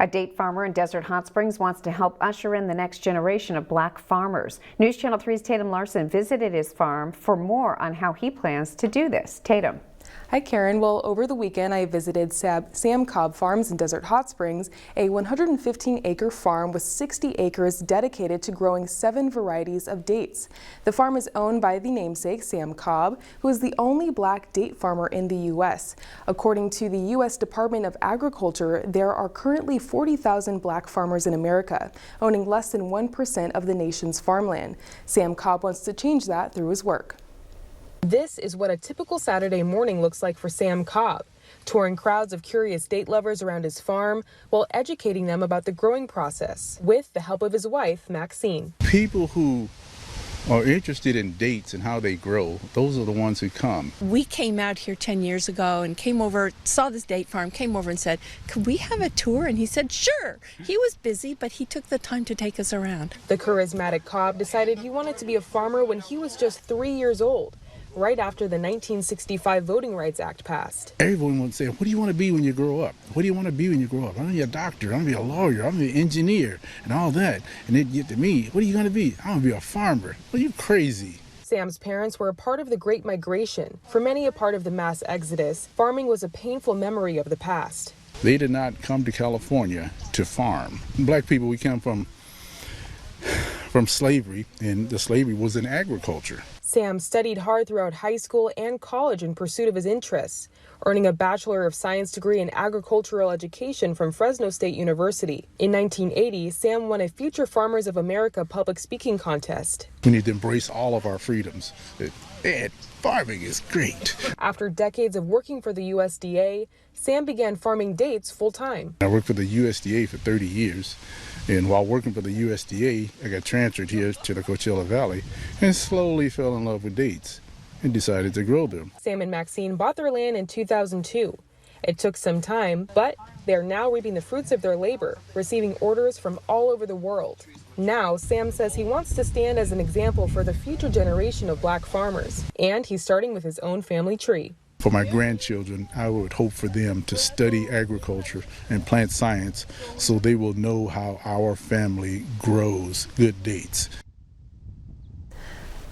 A date farmer in Desert Hot Springs wants to help usher in the next generation of black farmers. News Channel 3's Tatum Larson visited his farm for more on how he plans to do this. Tatum. Hi Karen. Well, over the weekend I visited Sam Cobb Farms in Desert Hot Springs, a 115-acre farm with 60 acres dedicated to growing 7 varieties of dates. The farm is owned by the namesake, Sam Cobb, who is the only black date farmer in the U.S. According to the U.S. Department of Agriculture, there are currently 40,000 black farmers in America, owning less than 1% of the nation's farmland. Sam Cobb wants to change that through his work. This is what a typical Saturday morning looks like for Sam Cobb, touring crowds of curious date lovers around his farm while educating them about the growing process with the help of his wife, Maxine. People who are interested in dates and how they grow, those are the ones who come. We came out here 10 years ago and came over, saw this date farm, came over and said, could we have a tour? And he said, sure. He was busy, but he took the time to take us around. The charismatic Cobb decided he wanted to be a farmer when he was just 3 years old, right after the 1965 Voting Rights Act passed. Everyone would say, what do you want to be when you grow up? What do you want to be when you grow up? I'm going to be a doctor, I'm going to be a lawyer, I'm going to be an engineer, and all that. And they'd get to me, what are you going to be? I'm going to be a farmer. Well, you crazy. Sam's parents were a part of the Great Migration. For many, a part of the mass exodus, farming was a painful memory of the past. They did not come to California to farm. Black people, we come from slavery, and the slavery was in agriculture. Sam studied hard throughout high school and college in pursuit of his interests, earning a Bachelor of Science degree in agricultural education from Fresno State University. In 1980, Sam won a Future Farmers of America public speaking contest. We need to embrace all of our freedoms. Farming is great. After decades of working for the USDA, Sam began farming dates full-time. I worked for the USDA for 30 years, and while working for the USDA, I got transferred here to the Coachella Valley and slowly fell in love with dates and decided to grow them. Sam and Maxine bought their land in 2002. It took some time, but they're now reaping the fruits of their labor, receiving orders from all over the world. Now, Sam says he wants to stand as an example for the future generation of black farmers, and he's starting with his own family tree. For my grandchildren, I would hope for them to study agriculture and plant science so they will know how our family grows good dates.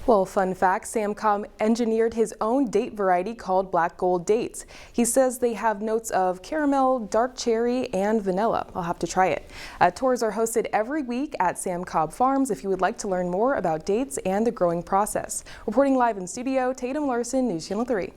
Well, fun fact, Sam Cobb engineered his own date variety called Black Gold Dates. He says they have notes of caramel, dark cherry, and vanilla. I'll have to try it. Tours are hosted every week at Sam Cobb Farms if you would like to learn more about dates and the growing process. Reporting live in studio, Tatum Larson, News Channel 3.